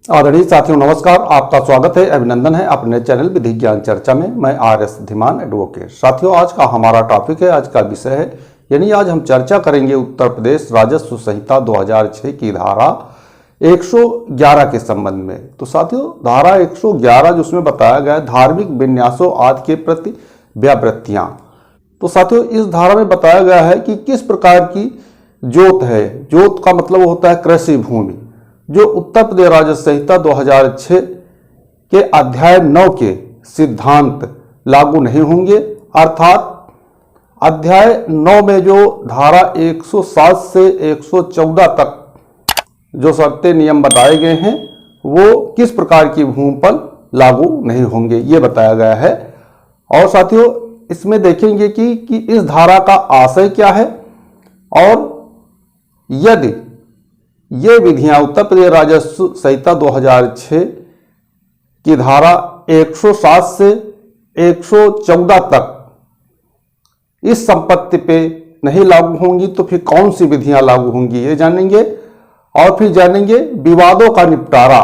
आदरणीय साथियों नमस्कार, आपका स्वागत है, अभिनंदन है अपने चैनल विधि ज्ञान चर्चा में। मैं RS धीमान एडवोकेट। साथियों आज का हमारा टॉपिक है, आज का विषय है, यानी आज हम चर्चा करेंगे उत्तर प्रदेश राजस्व संहिता 2006 की धारा 111 के संबंध में। तो साथियों धारा 111 जो उसमें बताया गया है धार्मिक विन्यासों आदि के प्रति व्यावृत्तियां। तो साथियों इस धारा में बताया गया है कि किस प्रकार की जोत है। जोत का मतलब होता है कृषि भूमि, जो उत्तर प्रदेश राजस्व संहिता 2006 के अध्याय 9 के सिद्धांत लागू नहीं होंगे। अर्थात अध्याय 9 में जो धारा 107 से 114 तक जो शर्तें नियम बताए गए हैं वो किस प्रकार की भूमि पर लागू नहीं होंगे, ये बताया गया है। और साथियों इसमें देखेंगे कि इस धारा का आशय क्या है और यदि ये विधियां उत्तर प्रदेश राजस्व संहिता 2006 की धारा 107 से 114 तक इस संपत्ति पे नहीं लागू होंगी तो फिर कौन सी विधियां लागू होंगी ये जानेंगे। और फिर जानेंगे विवादों का निपटारा।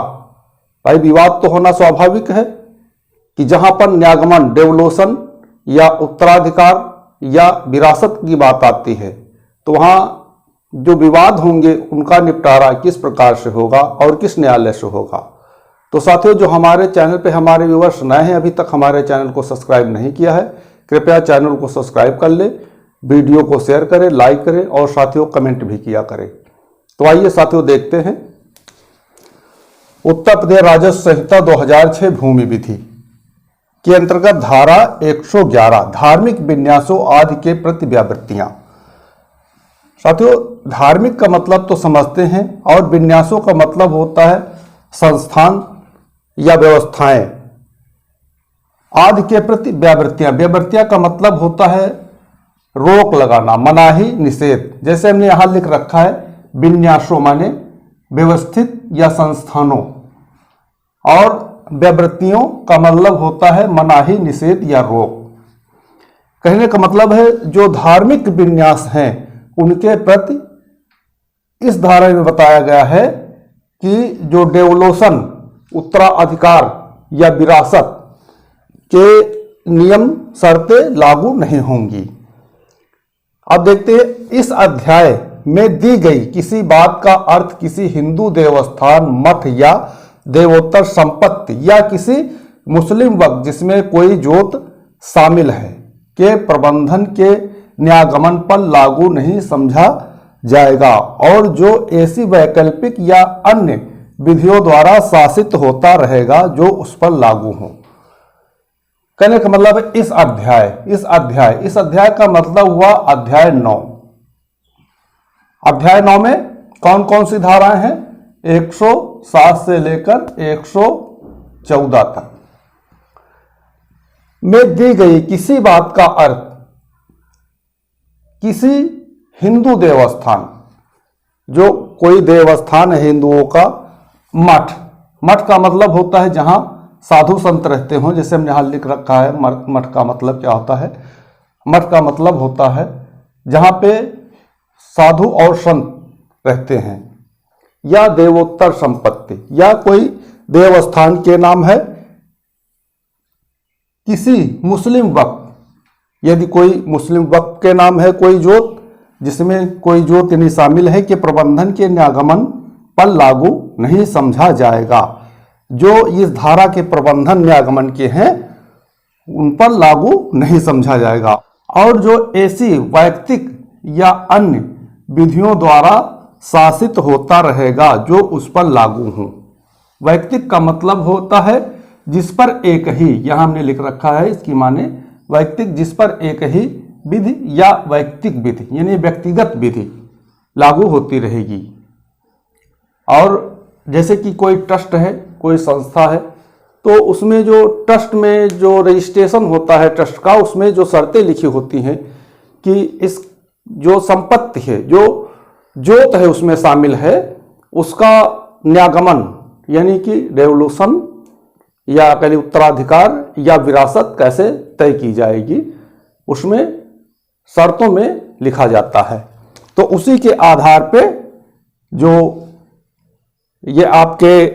भाई विवाद तो होना स्वाभाविक है कि जहां पर न्यागमन, डेवोल्यूशन या उत्तराधिकार या विरासत की बात आती है तो वहां जो विवाद होंगे उनका निपटारा किस प्रकार से होगा और किस न्यायालय से होगा। तो साथियों जो हमारे चैनल पे हमारे व्यूअर्स नए हैं, अभी तक हमारे चैनल को सब्सक्राइब नहीं किया है, कृपया चैनल को सब्सक्राइब कर ले, वीडियो को शेयर करें, लाइक करें और साथियों कमेंट भी किया करें। तो आइए साथियों देखते हैं उत्तर प्रदेश राजस्व संहिता 2006 भूमि विधि के अंतर्गत धारा 111 धार्मिक विन्यासों आदि के प्रति व्यावृत्तियां। साथियों धार्मिक का मतलब तो समझते हैं और विन्यासों का मतलब होता है संस्थान या व्यवस्थाएं। आदि के प्रति व्यावृत्तियां, व्यावृत्तियां का मतलब होता है रोक लगाना, मनाही, निषेध। जैसे हमने यहां लिख रखा है विन्यासों माने व्यवस्थित या संस्थानों, और व्यावृत्तियों का मतलब होता है मनाही, निषेध या रोक। कहने का मतलब है जो धार्मिक विन्यास हैं उनके प्रति इस धारा में बताया गया है कि जो डेवोल्यूशन, उत्तराधिकार या विरासत के नियम शर्तें लागू नहीं होंगी। अब देखते हैं इस अध्याय में दी गई किसी बात का अर्थ किसी हिंदू देवस्थान, मठ या देवोत्तर संपत्ति या किसी मुस्लिम वक्त जिसमें कोई जोत शामिल है के प्रबंधन के न्यागमन पर लागू नहीं समझा जाएगा और जो ऐसी वैकल्पिक या अन्य विधियों द्वारा शासित होता रहेगा जो उस पर लागू हो। कहने का मतलब है इस अध्याय का मतलब हुआ अध्याय 9। अध्याय 9 में कौन कौन सी धाराएं हैं? 107 से लेकर 114 तक में दी गई किसी बात का अर्थ किसी हिंदू देवस्थान, जो कोई देवस्थान है हिंदुओं का, मठ का मतलब होता है जहां साधु संत रहते हों। जैसे हमने यहां लिख रखा है मठ का मतलब क्या होता है। मठ का मतलब होता है जहां पे साधु और संत रहते हैं, या देवोत्तर संपत्ति या कोई देवस्थान के नाम है। किसी मुस्लिम वक्त, यदि कोई मुस्लिम वक्त के नाम है कोई जोत जिसमें कोई जोत यानी शामिल है कि प्रबंधन के न्यागमन पर लागू नहीं समझा जाएगा। जो इस धारा के प्रबंधन न्यागमन के हैं उन पर लागू नहीं समझा जाएगा। और जो ऐसी वैयक्तिक या अन्य विधियों द्वारा शासित होता रहेगा जो उस पर लागू हो। वैयक्तिक का मतलब होता है जिस पर एक ही, यहां हमने लिख रखा है इसकी माने वैयक्तिक, जिस पर एक ही विधि या वैयक्तिक विधि यानी व्यक्तिगत विधि लागू होती रहेगी। और जैसे कि कोई ट्रस्ट है, कोई संस्था है, तो उसमें जो ट्रस्ट में जो रजिस्ट्रेशन होता है ट्रस्ट का, उसमें जो शर्तें लिखी होती हैं कि इस जो संपत्ति है, जो जोत है उसमें शामिल है, उसका न्यागमन यानी कि डेवोल्यूशन या कहीं उत्तराधिकार या विरासत कैसे तय की जाएगी, उसमें शर्तों में लिखा जाता है। तो उसी के आधार पे जो ये आपके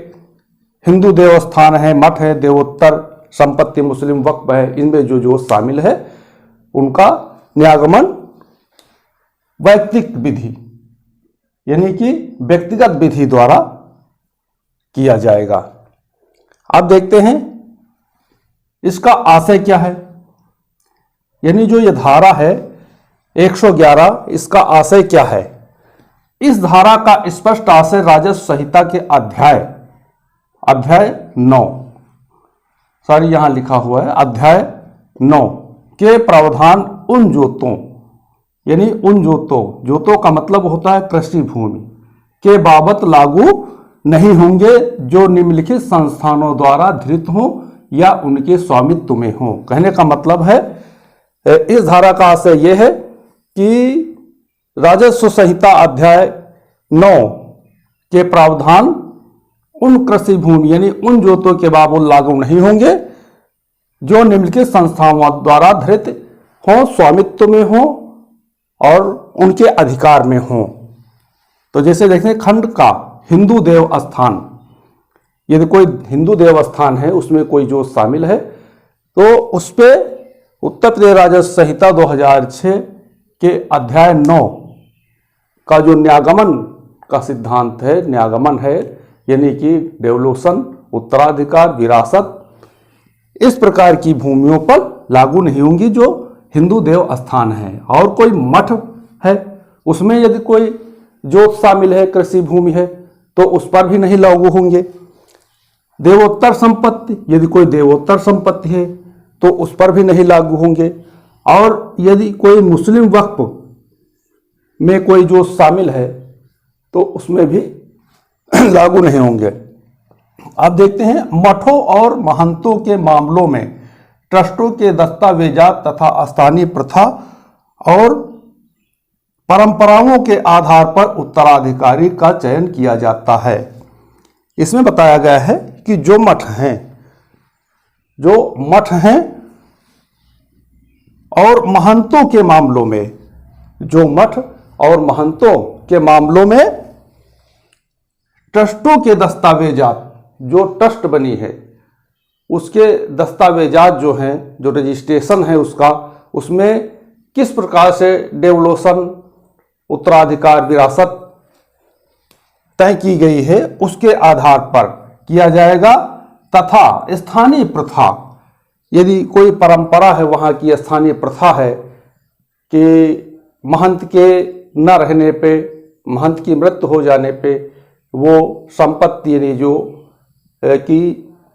हिंदू देवस्थान है, मठ है, देवोत्तर संपत्ति, मुस्लिम वक्फ है, इनमें जो जो शामिल है उनका न्यागमन वैयक्तिक विधि यानी कि व्यक्तिगत विधि द्वारा किया जाएगा। अब देखते हैं इसका आशय क्या है। यानी जो ये धारा है 111, इसका आशय क्या है। इस धारा का स्पष्ट आशय राजस्व संहिता के अध्याय 9, सॉरी यहां लिखा हुआ है अध्याय 9 के प्रावधान उन जोतों, यानी उन जोतों का मतलब होता है कृषि भूमि के बाबत लागू नहीं होंगे जो निम्नलिखित संस्थानों द्वारा धृत हों या उनके स्वामित्व में हों। कहने का मतलब है इस धारा का आशय यह है कि राजस्व संहिता अध्याय 9 के प्रावधान उन कृषि भूमि यानी उन जोतों के बाबत लागू नहीं होंगे जो निम्नलिखित संस्थाओं द्वारा धृत हों, स्वामित्व में हों और उनके अधिकार में हों। तो जैसे देखते हैं खंड का हिंदू देव स्थान, यदि कोई हिंदू देव स्थान है उसमें कोई जो शामिल है तो उस पे उत्तर प्रदेश राजस्व संहिता 2006 के अध्याय 9 का जो न्यागमन का सिद्धांत है, न्यागमन है यानी कि डेवोल्यूशन, उत्तराधिकार, विरासत, इस प्रकार की भूमियों पर लागू नहीं होंगी जो हिंदू देव स्थान है। और कोई मठ है उसमें यदि कोई जोत शामिल है, कृषि भूमि है, तो उस पर भी नहीं लागू होंगे। देवोत्तर संपत्ति, यदि कोई देवोत्तर संपत्ति है तो उस पर भी नहीं लागू होंगे। और यदि कोई मुस्लिम वक्फ में कोई जो शामिल है तो उसमें भी लागू नहीं होंगे। अब देखते हैं मठों और महंतों के मामलों में ट्रस्टों के दस्तावेजात तथा स्थानीय प्रथा और परंपराओं के आधार पर उत्तराधिकारी का चयन किया जाता है। इसमें बताया गया है कि जो मठ हैं और महंतों के मामलों में, जो मठ और महंतों के मामलों में ट्रस्टों के दस्तावेजात, जो ट्रस्ट बनी है उसके दस्तावेजात जो हैं, जो रजिस्ट्रेशन है उसका, उसमें किस प्रकार से डेवोल्यूशन, उत्तराधिकार, विरासत तय की गई है उसके आधार पर किया जाएगा। तथा स्थानीय प्रथा, यदि कोई परंपरा है वहाँ की स्थानीय प्रथा है कि महंत के न रहने पे, महंत की मृत्यु हो जाने पे वो संपत्ति यानी जो कि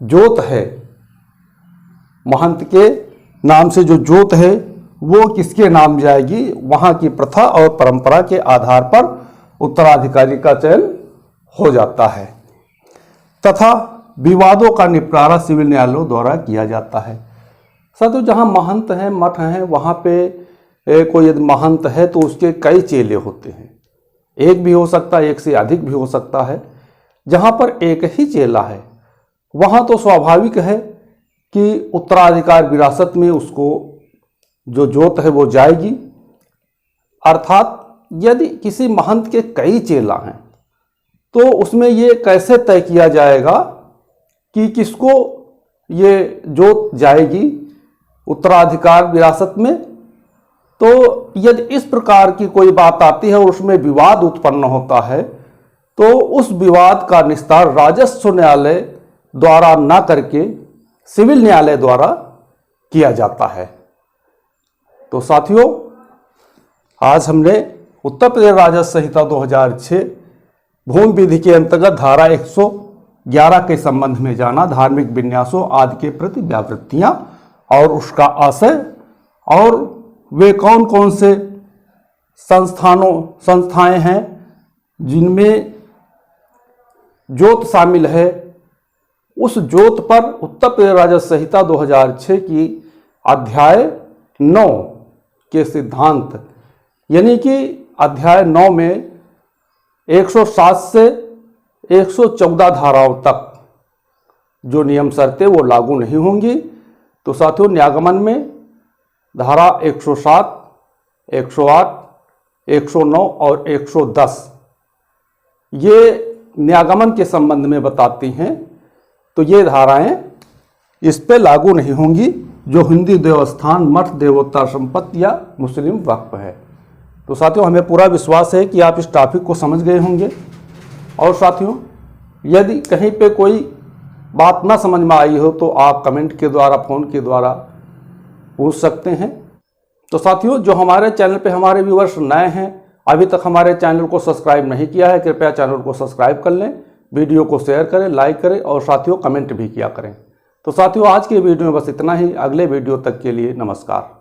जोत है, महंत के नाम से जो जोत है वो किसके नाम जाएगी, वहाँ की प्रथा और परंपरा के आधार पर उत्तराधिकारी का चयन हो जाता है। तथा विवादों का निपटारा सिविल न्यायालयों द्वारा किया जाता है। साथियों, जहाँ महंत हैं, मठ हैं, वहाँ पे कोई यदि महंत है तो उसके कई चेले होते हैं, एक भी हो सकता है, एक से अधिक भी हो सकता है। जहाँ पर एक ही चेला है वहाँ तो स्वाभाविक है कि उत्तराधिकार विरासत में उसको जो जोत है वो जाएगी। अर्थात यदि किसी महंत के कई चेला हैं तो उसमें ये कैसे तय किया जाएगा कि किसको ये जोत जाएगी उत्तराधिकार विरासत में। तो यदि इस प्रकार की कोई बात आती है और उसमें विवाद उत्पन्न होता है तो उस विवाद का निस्तार राजस्व न्यायालय द्वारा न करके सिविल न्यायालय द्वारा किया जाता है। तो साथियों, आज हमने उत्तर प्रदेश राजस्व संहिता 2006 भूमि विधि के अंतर्गत धारा 111 के संबंध में जाना, धार्मिक विन्यासों आदि के प्रति व्यावृत्तियां और उसका आशय, और वे कौन कौन से संस्थाएं हैं जिनमें जोत शामिल है। उस जोत पर उत्तर प्रदेश राजस्व संहिता 2006 की अध्याय 9 के सिद्धांत, यानी कि अध्याय 9 में 107 से 114 धाराओं तक जो नियम शर्तें वो लागू नहीं होंगी। तो साथियों, न्यागमन में धारा 107, 108, 109 और 110 ये न्यागमन के संबंध में बताती हैं तो ये धाराएं इस पे लागू नहीं होंगी जो हिंदू देवस्थान, मठ, देवोत्तर संपत्ति या मुस्लिम वक्फ है। तो साथियों, हमें पूरा विश्वास है कि आप इस टॉपिक को समझ गए होंगे। और साथियों, यदि कहीं पे कोई बात ना समझ में आई हो तो आप कमेंट के द्वारा, फ़ोन के द्वारा पूछ सकते हैं। तो साथियों, जो हमारे चैनल पे हमारे व्यूअर्स नए हैं, अभी तक हमारे चैनल को सब्सक्राइब नहीं किया है, कृपया चैनल को सब्सक्राइब कर लें, वीडियो को शेयर करें, लाइक करें और साथियों कमेंट भी किया करें। तो साथियों, आज के वीडियो में बस इतना ही। अगले वीडियो तक के लिए नमस्कार।